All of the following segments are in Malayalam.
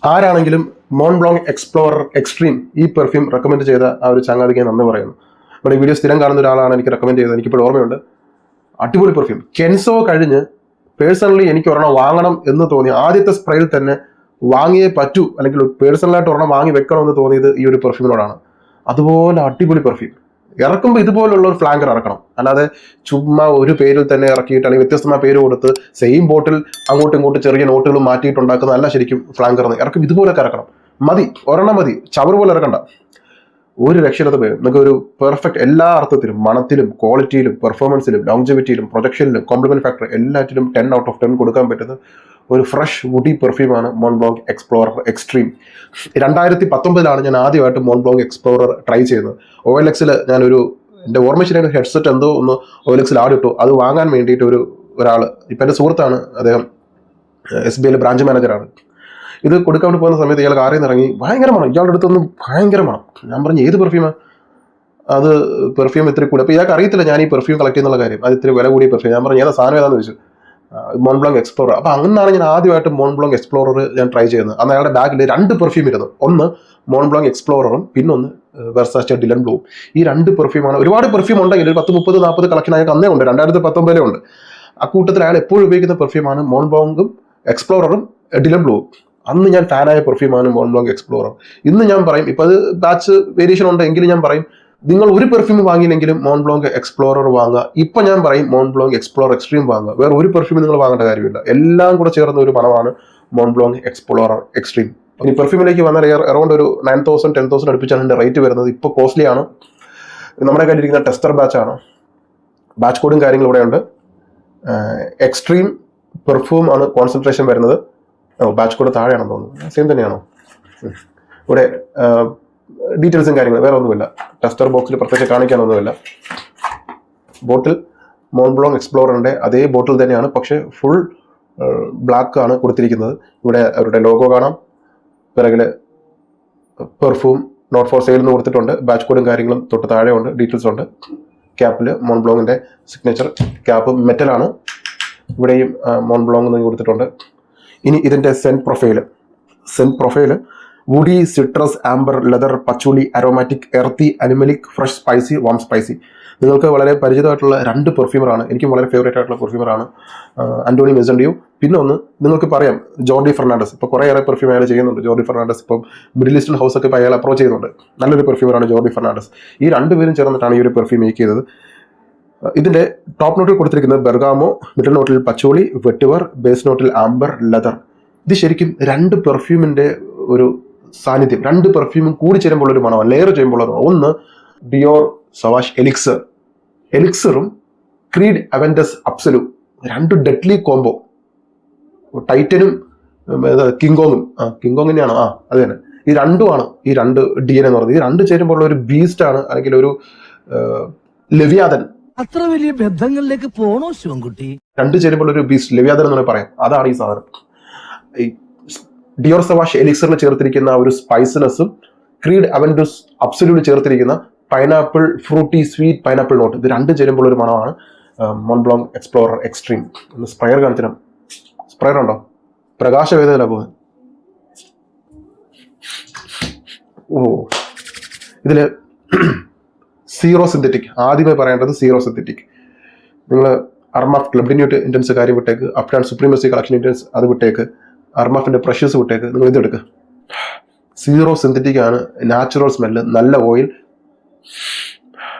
ആരാണെങ്കിലും മോൺബ്ലോങ് എക്സ്പ്ലോറർ എക്സ്ട്രീം ഈ പെർഫ്യൂം റെക്കമെൻഡ് ചെയ്ത ആ ഒരു ചങ്ങാതിക്ക് നന്ദി പറയുന്നു. നമ്മുടെ ഈ വീഡിയോ സ്ഥിരം കാണുന്ന ഒരാളാണ് എനിക്ക് റെക്കമെൻഡ് ചെയ്തത്. എനിക്കിപ്പോൾ ഓർമ്മയുണ്ട്. അടിപൊളി പെർഫ്യൂം. കെൻസോ കഴിഞ്ഞ് പേഴ്സണലി എനിക്ക് ഒരെണ്ണം വാങ്ങണം എന്ന് തോന്നി ആദ്യത്തെ സ്പ്രേയിൽ തന്നെ വാങ്ങിയേ പറ്റൂ, അല്ലെങ്കിൽ പേഴ്സണലായിട്ട് ഒരെണ്ണം വാങ്ങി വെക്കണമെന്ന് തോന്നിയത് ഈ ഒരു പെർഫ്യൂമിനോടാണ്. അതുപോലെ അടിപൊളി പെർഫ്യൂം. ഇറക്കുമ്പോൾ ഇതുപോലുള്ള ഒരു ഫ്ലാങ്കർ ഇറക്കണം, അല്ലാതെ ചുമ്മാ ഒരു പേരിൽ തന്നെ ഇറക്കിയിട്ട് അല്ലെങ്കിൽ വ്യത്യസ്തമായ പേര് കൊടുത്ത് സെയിം ബോട്ടിൽ അങ്ങോട്ടും ഇങ്ങോട്ടും ചെറിയ നോട്ടുകൾ മാറ്റിയിട്ടുണ്ടാക്കുന്ന അല്ല ശരിക്കും ഫ്ലാങ്കർ. ഇറക്കും ഇതുപോലൊക്കെ ഇറക്കണം. മതി, ഒരെണ്ണം മതി. ചവർ പോലെ ഇറക്കണ്ട. ഒരു രക്ഷയില്ലാത്ത പേര്. നിങ്ങൾക്ക് ഒരു പെർഫെക്റ്റ് എല്ലാ അർത്ഥത്തിലും, മണത്തിലും, ക്വാളിറ്റിയിലും, പെർഫോമൻസിലും, ലോങ്ജിവിറ്റിയിലും, പ്രൊജക്ഷനിലും, കോംപ്ലിമെന്റ് ഫാക്ടർ എല്ലാറ്റിലും 10 out of 10 കൊടുക്കാൻ പറ്റുന്ന ഒരു ഫ്രഷ് വുഡി പെർഫ്യൂമാണ് മോൺബ്ലോങ് എക്സ്പ്ലോറർ എക്സ്ട്രീം. 2019 ഞാൻ ആദ്യമായിട്ട് മോൺബ്ലോങ് എക്സ്പ്ലോറർ ട്രൈ ചെയ്യുന്നത്. OLX ഞാനൊരു എൻ്റെ ഓർമ്മ ശരിയായ ഹെഡ്സെറ്റ് എന്തോ ഒന്ന് OLX ആടിട്ടു. അത് വാങ്ങാൻ വേണ്ടിയിട്ട് ഒരാൾ, ഇപ്പം എൻ്റെ സുഹൃത്താണ്, അദ്ദേഹം SBI ബ്രാഞ്ച് മാനേജറാണ്. ഇത് കൊടുക്കാൻ വേണ്ടി പോകുന്ന സമയത്ത് ഇയാൾ കാറിൽ നിന്ന് ഇറങ്ങി ഭയങ്കര മണം. ഇയാളുടെ അടുത്തൊന്നും ഭയങ്കര മണം. ഞാൻ പറഞ്ഞു ഏത് പെർഫ്യൂമാണ് അത്? പെർഫ്യൂം ഇത്തിരി കൂടി. അപ്പോൾ ഇയാൾക്ക് അറിയത്തില്ല ഞാൻ ഈ പെർഫ്യൂം കളക്ട് ചെയ്യുന്നുള്ള കാര്യം. അത് ഇത്തിരി വില കൂടിയ പെർഫ്യൂം. ഞാൻ പറഞ്ഞു ഏതാ സാധനം ഏതാണെന്ന് ചോദിച്ചു. മോൺബ്ലോങ് എക്സ്പ്ലോറർ. അപ്പോൾ അങ്ങനെയാണ് ഞാൻ ആദ്യമായിട്ട് മോൺബ്ലോങ് എക്സ്പ്ലോറർ ഞാൻ ട്രൈ ചെയ്യുന്നത്. അന്ന് അയാളുടെ ബാഗിൽ 2 പെർഫ്യൂം ഇരുന്നു. ഒന്ന് മോൺബ്ലോങ് എക്സ്പ്ലോററും പിന്നൊന്ന് വെർസാച്ച ഡിലൻ ബ്ലൂവും. ഈ 2 പെർഫ്യൂമാണ്. ഒരുപാട് പെർഫ്യൂം ഉണ്ടെങ്കിൽ ഒരു 10, 30, 40 കളക്ഷൻ അയാൾക്ക് അന്നേ ഉണ്ട്. 2019 ഉണ്ട്. അക്കൂട്ടത്തിൽ അയാൾ എപ്പോഴും ഉപയോഗിക്കുന്ന പെർഫ്യൂമാണ് മോൺബ്ലോങ്ങും എക്സ്പ്ലോററും ഡിലൻ ബ്ലൂവും. അന്ന് ഞാൻ ഫാനായ പെർഫ്യൂമാണ് മോൺബ്ലോങ് എക്സ്പ്ലോറർ. ഇന്ന് ഞാൻ പറയും, ഇപ്പം അത് ബാച്ച് വേരിയേഷൻ ഉണ്ട് എങ്കിലും ഞാൻ പറയും, നിങ്ങൾ ഒരു പെർഫ്യൂം വാങ്ങിയില്ലെങ്കിലും മോൺബ്ലോങ് എക്സ്പ്ലോറർ വാങ്ങുക. ഇപ്പം ഞാൻ പറയും മോൺബ്ലോങ് എക്സ്പ്ലോറർ എക്സ്ട്രീം വാങ്ങുക. വേറെ ഒരു പെർഫ്യൂം നിങ്ങൾ വാങ്ങേണ്ട കാര്യമില്ല. എല്ലാം കൂടെ ചേർന്ന ഒരു മണമാണ് മോൺബ്ലോങ് എക്സ്പ്ലോറർ എക്സ്ട്രീം. ഇനി പെർഫ്യൂമിലേക്ക് വന്നാൽ അറൗണ്ട് ഒരു 9,000 10,000 അടുപ്പിച്ചാണ് എൻ്റെ റേറ്റ് വരുന്നത്. ഇപ്പോൾ കോസ്റ്റ്ലി ആണ്. നമ്മുടെ കയ്യിലിരിക്കുന്ന ടെസ്റ്റർ ബാച്ചാണ്. ബാച്ച് കോഡും കാര്യങ്ങളും ഇവിടെ ഉണ്ട്. എക്സ്ട്രീം പെർഫ്യൂം ആണ് കോൺസെൻട്രേഷൻ വരുന്നത്. ബാച്ച് കോഡ് താഴെയാണെന്ന് തോന്നുന്നു. സെയിം തന്നെയാണോ? ഇവിടെ ഡീറ്റെയിൽസും കാര്യങ്ങളും വേറെ ഒന്നുമില്ല. ടെസ്റ്റർ ബോക്സിൽ പ്രത്യേകിച്ച് കാണിക്കാനൊന്നുമില്ല. ബോട്ടിൽ മോൺബ്ലോങ് എക്സ്പ്ലോററിൻ്റെ അതേ ബോട്ടിൽ തന്നെയാണ്, പക്ഷേ ഫുൾ ബ്ലാക്ക് ആണ് കൊടുത്തിരിക്കുന്നത്. ഇവിടെ അവരുടെ ലോഗോ കാണാം. പിറകിൽ പെർഫ്യൂം നോട്ട് ഫോർ സെയിൽ എന്ന് കൊടുത്തിട്ടുണ്ട്. ബാച്ച് കോഡും കാര്യങ്ങളും തൊട്ട് താഴെ ഉണ്ട്. ഡീറ്റെയിൽസ് ഉണ്ട്. ക്യാപ്പിൽ മോൺബ്ലോങ്ങിൻ്റെ സിഗ്നേച്ചർ. ക്യാപ്പ് മെറ്റലാണ്. ഇവിടെയും മോൺബ്ലോങ് എന്ന് കൊടുത്തിട്ടുണ്ട്. ഇനി ഇതിൻ്റെ scent profile woody, citrus, amber, leather, patchouli, aromatic, earthy, animalic, fresh, spicy, warm spicy. നിങ്ങൾക്ക് വളരെ പരിചിതമായിട്ടുള്ള 2 പെർഫ്യൂമറാണ്. എനിക്കും വളരെ ഫേവറേറ്റ് ആയിട്ടുള്ള പെർഫ്യൂമറാണ് ആന്റോണി മെസൻഡിയോ. പിന്നെ ഒന്ന് നിങ്ങൾക്ക് പറയാം, ജോർഡി ഫെർണാണ്ടസ്. ഇപ്പോൾ കുറേയേറെ പെർഫ്യൂം അയാൾ ചെയ്യുന്നുണ്ട്. ജോർഡി ഫെർണാണ്ടസ് ഇപ്പം ബ്രില്ലിസ്റ്റൺ ഹൗസ് ഒക്കെ ഇപ്പോൾ അയാൾ അപ്രോച്ച് ചെയ്യുന്നുണ്ട്. നല്ലൊരു പെർഫ്യൂമറാണ് ജോർഡി ഫെർണാണ്ടസ്. ഈ 2 പേരും ചേർന്നിട്ടാണ് ഈ ഒരു പെർഫ്യൂം മേക്ക് ചെയ്തത്. ഇതിൻ്റെ ടോപ്പ് നോട്ടിൽ കൊടുത്തിരിക്കുന്നത് ബെർഗാമോ, മിഡിൽ നോട്ടിൽ പച്ചോളി, വെട്ടിവർ, ബേസ് നോട്ടിൽ ആംബർ, ലെതർ. ഇത് ശരിക്കും 2 പെർഫ്യൂമിൻ്റെ ഒരു സാന്നിധ്യം. 2 പെർഫ്യൂമും കൂടി ചേരുമ്പോൾ ഒരു മണമാണ്, ലെയർ ചെയ്യുമ്പോൾ ഒരു മണം. ഒന്ന് ഡിയോർ സവാഷ് എലിക്സറും Creed Aventus Absolu. 2 deadly combo. ടൈറ്റനും കിങ്കോങ്ങും. കിങ്കോങ് തന്നെയാണോ? അത് തന്നെ. ഈ 2ആണ് ഈ 2 DNA എന്ന് പറയുന്നത്. ഈ 2 ചേരുമ്പോൾ ഒരു ബീസ്റ്റ് ആണ്, അല്ലെങ്കിൽ ഒരു ലെവിയാതൻ. അത്ര വലിയ ബന്ധങ്ങളിലേക്ക് പോണോ ശിവൻകുട്ടി? 2 ചേരുമ്പോൾ ഒരു ബീസ്റ്റ്, ലെവിയാതൻ എന്ന് പറയാം. അതാണ് ഈ സാധനം. ഈ ഡിയോർ സവാഷ് എലിക്സറിൽ ചേർത്തിരിക്കുന്ന ഒരു സ്പൈസിനെസ്സും ക്രീഡ് അവൻഡസ് അബ്സല്യൂട്ട് ചേർത്തിരിക്കുന്ന pineapple, fruity, sweet pineapple note. ഇത് 2 ചേരുമ്പോൾ ഒരു മണമാണ് മോൺബ്ലോങ് എക്സ്പ്ലോറർ എക്സ്ട്രീം. ഒന്ന് സ്പ്രയർ കാണിച്ചിടാം. സ്പ്രയർ ഉണ്ടോ? പ്രകാശവേദന പോകുന്നത്. ഇതിൽ സീറോ സിന്തറ്റിക്. ആദ്യമേ പറയേണ്ടത് സീറോ സിന്തറ്റിക്. നിങ്ങൾ അർമാഫ് ക്ലബ് ഇൻറ്റൻസ് കാര്യം വിട്ടേക്ക്. അഫ്ഗാൻ സുപ്രീമസി കളക്ഷൻ ഇൻറ്റൻസ് അത് വിട്ടേക്ക്. അർമാഫിൻ്റെ പ്രഷ്യസ് വിട്ടേക്ക്. നിങ്ങൾ ഇതെടുക്കുക. സീറോ സിന്തറ്റിക് ആണ്. നാച്ചുറൽ സ്മെല്ല്, നല്ല ഓയിൽ,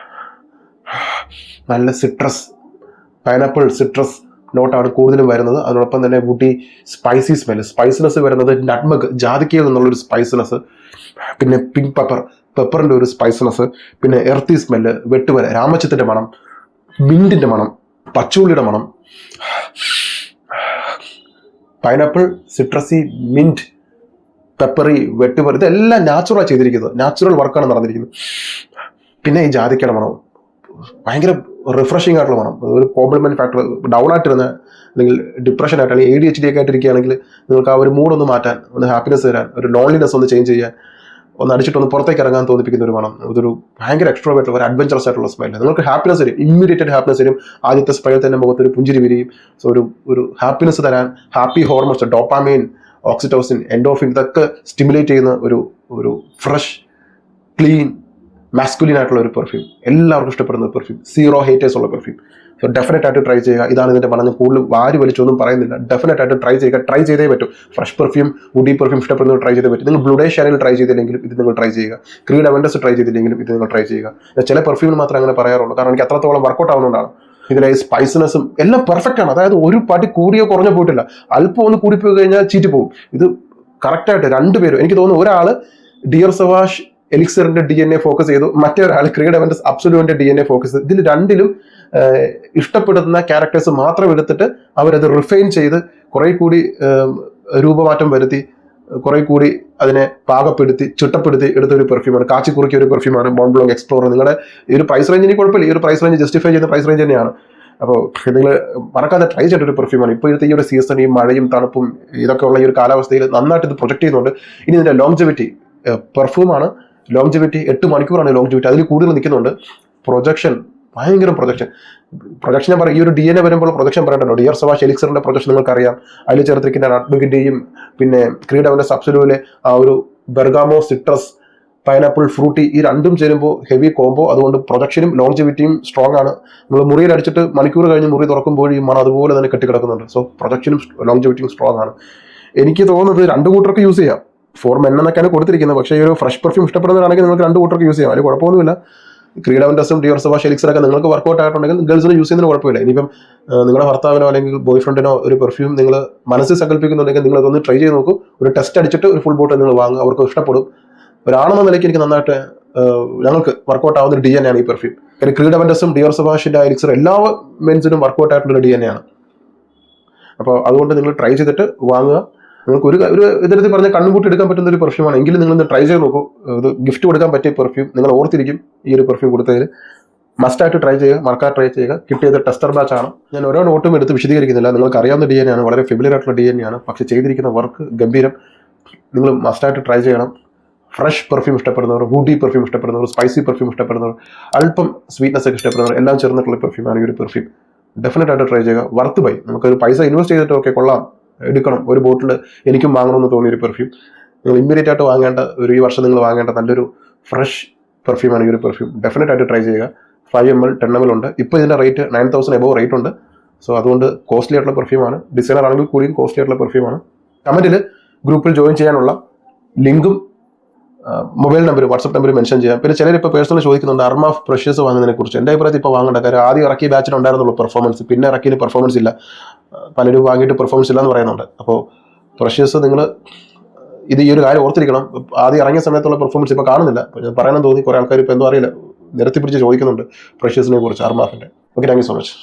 നല്ല സിട്രസ്, പൈനാപ്പിൾ സിട്രസ് നോട്ടാണ് കൂടുതലും വരുന്നത്. അതോടൊപ്പം തന്നെ വുഡി സ്പൈസി സ്മെല്ല്. സ്പൈസിനെസ് വരുന്നത് നട്ട്മഗ്, ജാതിക്കയിൽ നിന്നുള്ളൊരു സ്പൈസിനെസ്. പിന്നെ പിങ്ക് പെപ്പറിൻ്റെ ഒരു സ്പൈസിനെസ്. പിന്നെ എർത്തി സ്മെല്ല്, വെട്ടുവര, രാമച്ചത്തിൻ്റെ മണം, മിൻറ്റിൻ്റെ മണം, പച്ചൂള്ളിയുടെ മണം, പൈനാപ്പിൾ, സിട്രസി, മിൻറ്റ്, പെപ്പറി, വെട്ടുവര. ഇതെല്ലാം നാച്ചുറൽ ചെയ്തിരിക്കുന്നത്. നാച്ചുറൽ വർക്കാണ് നടന്നിരിക്കുന്നത്. പിന്നെ ഈ ജാതിക്കയുടെ മണം ഭയങ്കര റിഫ്രഷിംഗ് ആയിട്ടുള്ള മണം. ഒരു കോംപ്ലിമെന്റ് ഫാക്ടർ. ഡൗൺ ആയിട്ടിരുന്ന, അല്ലെങ്കിൽ ഡിപ്രഷൻ ആയിട്ട്, അല്ലെങ്കിൽ ADHD ഒക്കെ ആയിട്ടിരിക്കുകയാണെങ്കിൽ നിങ്ങൾക്ക് ആ ഒരു മൂഡൊന്ന് മാറ്റാൻ, ഒന്ന് ഹാപ്പിനെസ് തരാൻ, ഒരു ലോൺലിനെസ് ഒന്ന് ചേഞ്ച് ചെയ്യാൻ, ഒന്ന് അടിച്ചിട്ടൊന്ന് പുറത്തേക്ക് ഇറങ്ങാൻ തോന്നിപ്പിക്കുന്ന ഒരു മണം. ഇതൊരു ഭയങ്കര എക്സ്ട്രോവേർട്ട്, ഒരു അഡ്വഞ്ചറസ് ആയിട്ടുള്ള സ്മെല്ല്. നിങ്ങൾക്ക് ഹാപ്പിനെസ് തരും, ഇമ്മീഡിയറ്റ് ഹാപ്പിനെസ് തരും. ആദ്യത്തെ സ്പ്രേയിൽ തന്നെ മുഖത്തൊരു പുഞ്ചിരി വിരിയും. സോ ഒരു ഹാപ്പിനെസ് തരാൻ, happy hormones, dopamine, oxytocin, endorphin, ഇതൊക്കെ സ്റ്റിമുലേറ്റ് ചെയ്യുന്ന ഒരു ഫ്രഷ്, ക്ലീൻ, മാസ്കുലിൻ ആയിട്ടുള്ള ഒരു പെർഫ്യൂം. എല്ലാവർക്കും ഇഷ്ടപ്പെടുന്ന ഒരു പെർഫ്യൂം, സീറോ ഹേറ്റേഴ്സ് ഉള്ള പെർഫ്യൂം. സോ ഡെഫിനറ്റ് ആയിട്ട് ട്രൈ ചെയ്യുക. ഇതാണ് ഇതിന്റെ പറഞ്ഞ് കൂടുതൽ വാരി വലിച്ചൊന്നും പറയുന്നില്ല. ഡെഫിനറ്റ് ആയിട്ട് ട്രൈ ചെയ്യുക. ട്രൈ ചെയ്തേ പറ്റും. ഫ്രഷ് പെർഫ്യൂം, വുഡി പെർഫ്യൂം ഇഷ്ടപ്പെടുന്നവർ ട്രൈ ചെയ്തേ പറ്റും. നിങ്ങൾ ബ്ലൂ ഡേ ഷാനിൽ ട്രൈ ചെയ്തില്ലെങ്കിലും ഇത് നിങ്ങൾ ട്രൈ ചെയ്യുക. ക്രീഡ് അവൻഡസ് ട്രൈ ചെയ്തില്ലെങ്കിലും ഇത് നിങ്ങൾ ട്രൈ ചെയ്യുക. ഞാൻ ചില പെർഫ്യൂമിന് മാത്രമേ അങ്ങനെ പറയാറുള്ളൂ, കാരണം എനിക്ക് അത്രത്തോളം വർക്കൗട്ട് ആവുന്നതുകൊണ്ടാണ്. ഇതിലെ സ്പൈസിനെസ്സും എല്ലാം പെർഫെക്റ്റ് ആണ്. അതായത് ഒരു പാട്ടി കൂടിയോ കുറഞ്ഞോ പോയിട്ടില്ല. അല്പം ഒന്ന് കൂടിപ്പോയി കഴിഞ്ഞാൽ ചീറ്റി പോകും. ഇത് കറക്റ്റായിട്ട് രണ്ടുപേരും, എനിക്ക് തോന്നുന്നു ഒരാള് ഡിയർ സവാഷ് എലിക്സറിന്റെ DNA ഫോക്കസ് ചെയ്തു, മറ്റേ ഒരാൾ ക്രീഡ് അവൻഡസ് അബ്സൊല്യൂട്ടിന്റെ DNA ഫോക്കസ് ചെയ്തു. ഇതിൽ രണ്ടിലും ഇഷ്ടപ്പെടുന്ന ക്യാരക്ടേഴ്സ് മാത്രം എടുത്തിട്ട് അവരത് റിഫൈൻ ചെയ്ത് കുറെ കൂടി രൂപമാറ്റം വരുത്തി, കുറെ കൂടി അതിനെ പാകപ്പെടുത്തി ചിട്ടപ്പെടുത്തി എടുത്ത ഒരു പെർഫ്യൂമാണ്. കാച്ചിക്കുറിക്കിയ ഒരു പെർഫ്യൂമാണ് മോൺ ബ്ലോങ് എക്സ്പ്ലോറർ. നിങ്ങളുടെ ഈ ഒരു പ്രൈസ് റേഞ്ചിന് കുഴപ്പമില്ല, ഈ ഒരു പ്രൈസ് റേഞ്ച് ജസ്റ്റിഫൈ ചെയ്യുന്ന പ്രൈസ് റേഞ്ച് തന്നെയാണ്. അപ്പോൾ നിങ്ങൾ മറക്കാതെ ട്രൈ ചെയ്യേണ്ട ഒരു പെർഫ്യൂമാണ്. ഇപ്പോഴത്തെ ഈ ഒരു സീസൺ, ഈ മഴയും തണുപ്പും ഇതൊക്കെ ഉള്ള ഈ ഒരു കാലാവസ്ഥയിൽ നന്നായിട്ട് ഇത് പ്രൊജക്ട് ചെയ്യുന്നുണ്ട്. ഇനി ഇതിന്റെ ലോങ്ജിവിറ്റി, പെർഫ്യൂമാണ്, ലോങ്ജിവിറ്റി 8 മണിക്കൂറാണ് ലോങ്ജിവിറ്റി, അതിൽ കൂടുതൽ നിൽക്കുന്നുണ്ട്. പ്രൊജക്ഷൻ, ഭയങ്കര പ്രൊജക്ഷൻ ഞാൻ പറയും. ഈ ഒരു DNA വരുമ്പോൾ പ്രൊജക്ഷൻ പറയണ്ടല്ലോ. ഡിയർ സവാഷ് എലിക്സറിന്റെ പ്രൊജക്ഷൻ നിങ്ങൾക്കറിയാം. അതിൽ ചേർത്തിരിക്കുന്ന നട്ട്ബഗിന്റെയും പിന്നെ ക്രീഡ് അവൻഡസ് അബ്സൊല്യൂട്ടിലെ ആ ഒരു ബെർഗാമോ, സിട്രസ്, പൈനാപ്പിൾ, ഫ്രൂട്ടി, ഈ രണ്ടും ചേരുമ്പോൾ ഹെവി കോംബോ. അതുകൊണ്ട് പ്രൊജക്ഷനും ലോങ്ജിവിറ്റിയും സ്ട്രോങ് ആണ്. നമ്മൾ മുറിയിൽ അടിച്ചിട്ട് മണിക്കൂർ കഴിഞ്ഞ് മുറി തുറക്കുമ്പോൾ ഈ മണം അതുപോലെ തന്നെ കെട്ടിക്കിടക്കുന്നുണ്ട്. സോ പ്രൊജക്ഷനും ലോങ്ജിവിറ്റിയും സ്ട്രോങ് ആണ്. എനിക്ക് തോന്നുന്നത് 2 കൂട്ടർക്ക് യൂസ് ചെയ്യാം. ഫോർ മെൻ എന്നൊക്കെയാണ് കൊടുത്തിരിക്കുന്നത്. പക്ഷേ ഈ ഒരു ഫ്രഷ് പെർഫ്യൂം ഇഷ്ടപ്പെടുന്നവരാണെങ്കിൽ നിങ്ങൾക്ക് 2 കൂട്ടർക്ക് യൂസ് ചെയ്യാം. അതിൽ കുഴപ്പമൊന്നുമില്ല. ക്രീഡ് അവൻഡസും ഡിയർ സവാഷ് എലിക്സറൊക്കെ നിങ്ങൾക്ക് വർക്കൗട്ട് ആയിട്ടുണ്ടെങ്കിൽ ഗേൾസിന് യൂസ് ചെയ്യുന്നതിന് കുഴപ്പമില്ല. ഇനിയിപ്പം നിങ്ങളുടെ ഭർത്താവിനോ അല്ലെങ്കിൽ ബോയ് ഫ്രണ്ടിനോ ഒരു പെർഫ്യൂം നിങ്ങൾ മനസ്സിൽ സങ്കല്പിക്കുന്നുണ്ടെങ്കിൽ നിങ്ങൾ അതൊന്ന് ട്രൈ ചെയ്ത് നോക്കും. ഒരു ടെസ്റ്റ് അടിച്ചിട്ട് ഒരു ഫുൾ ബോട്ടിൽ നിങ്ങൾ വാങ്ങുക. അവർക്ക് ഇഷ്ടപ്പെടും. ഒരാണെന്ന നിലയ്ക്ക് എനിക്ക് നന്നായിട്ട് ഞങ്ങൾക്ക് വർക്കൗട്ട് ആവുന്ന ഒരു DNA ആണ് ഈ പെർഫ്യൂം. കാര്യം ക്രീഡ് അവൻഡസും ഡിയർ സവാഷിന്റെ എലിക്സർ എല്ലാ മെൻസിനും വർക്കൗട്ട് ആയിട്ടുള്ള DNA ആണ്. അപ്പോൾ അതുകൊണ്ട് നിങ്ങൾ ട്രൈ ചെയ്തിട്ട് വാങ്ങുക. നിങ്ങൾക്ക് ഒരു ഇത്തരത്തിൽ പറഞ്ഞാൽ കണ്ണുകൂട്ടി എടുക്കാൻ പറ്റുന്ന ഒരു പെർഫ്യൂമാണ്. എങ്കിലും നിങ്ങളൊന്ന് ട്രൈ ചെയ്ത് നോക്കൂ. ഇത് ഗിഫ്റ്റ് കൊടുക്കാൻ പറ്റിയ പെർഫ്യൂം. നിങ്ങൾ ഓർത്തിരിക്കും ഈ ഒരു പെർഫ്യൂം കൊടുത്തതിൽ. മസ്റ്റായിട്ട് ട്രൈ ചെയ്യുക, മറക്കാതെ ട്രൈ ചെയ്യുക. കിട്ടിയത് ടെസ്റ്റർ ബാച്ച് ആണ്. ഞാൻ ഓരോ നോട്ടും എടുത്ത് വിശദീകരിക്കുന്നില്ല. നിങ്ങൾക്ക് അറിയാവുന്ന DNA ആണ്, വളരെ ഫെമിലിയർ ആയിട്ടുള്ള DNA ആണ്. പക്ഷേ ചെയ്തിരിക്കുന്ന വർക്ക് ഗംഭീരം. നിങ്ങൾ മസ്റ്റായിട്ട് ട്രൈ ചെയ്യണം. ഫ്രഷ് പെർഫ്യൂം ഇഷ്ടപ്പെടുന്നവർ, വുഡി പെർഫ്യൂം ഇഷ്ടപ്പെടുന്നവർ, സ്പൈസി പെർഫ്യൂം ഇഷ്ടപ്പെടുന്നവർ, അല്പം സ്വീറ്റ്നസ് ഒക്കെ ഇഷ്ടപ്പെടുന്നവർ, എല്ലാം ചേർന്നിട്ടുള്ള പെർഫ്യൂമാണ് ഈ ഒരു പെർഫ്യൂം. ഡെഫിനറ്റ് ആയിട്ട് ട്രൈ ചെയ്യുക. Worth buy. നമുക്കൊരു പൈസ ഇൻവെസ്റ്റ് ചെയ്തിട്ട് ഒക്കെ കൊള്ളാം, എടുക്കണം, ഒരു ബോട്ടിൽ എനിക്കും വാങ്ങണമെന്ന് തോന്നിയൊരു പെർഫ്യൂം. നിങ്ങൾ ഇമ്മീഡിയറ്റ് ആയിട്ട് വാങ്ങേണ്ട ഈ വർഷം നിങ്ങൾ വാങ്ങേണ്ട നല്ലൊരു ഫ്രഷ് പെർഫ്യൂമാണ് ഈ ഒരു പെർഫ്യൂം. ഡെഫിനറ്റ് ആയിട്ട് ട്രൈ ചെയ്യുക. 5 ml 10 ml ഉണ്ട്. ഇപ്പോൾ ഇതിൻ്റെ റേറ്റ് 9,000 എബോവ് റേറ്റ് ഉണ്ട്. സോ അതുകൊണ്ട് കോസ്റ്റ്ലി ആയിട്ടുള്ള പെർഫ്യൂമാണ്. ഡിസൈനർ ആണെങ്കിൽ കൂടിയും കോസ്റ്റ്ലി ആയിട്ടുള്ള പെർഫ്യൂമാണ്. കമന്റിൽ ഗ്രൂപ്പിൽ ജോയിൻ ചെയ്യാനുള്ള ലിങ്കും mobile number, WhatsApp number mention ചെയ്യാം. പിന്നെ ചിലർ ഇപ്പോൾ പേഴ്സണൽ ചോദിക്കുന്നുണ്ട് അർമ ഫ്രഷേഴ്സ് വാങ്ങുന്നതിനെ കുറിച്ച്. എൻ്റെ അഭിപ്രായത്തിൽ ഇപ്പോൾ വാങ്ങേണ്ട കാര്യം, ആദ്യം ഇറക്കിയ ബാച്ചിന് ഉണ്ടായിരുന്നുള്ളൂ പെർഫോമൻസ്, പിന്നെ ഇറക്കിയതിന് പെർഫോമൻസ് ഇല്ല. പലരും വാങ്ങിയിട്ട് പെർഫോമൻസ് ഇല്ല എന്ന് പറയുന്നുണ്ട്. അപ്പോൾ ഫ്രഷേഴ്സ് നിങ്ങൾ ഈ ഒരു കാര്യം ഓർത്തിരിക്കണം. ആദ്യം ഇറങ്ങിയ സമയത്തുള്ള പെർഫോമൻസ് ഇപ്പോൾ കാണുന്നില്ല. ഞാൻ പറയണമെന്ന് തോന്നി. കുറേ ആൾക്കാർ ഇപ്പോൾ എന്തോ അറിയില്ല നിരത്തി പിടിച്ച് ചോദിക്കുന്നുണ്ട് ഫ്രഷേഴ്സിനെ കുറിച്ച്, അർമാഫിൻ്റെ. Okay, thank you so much.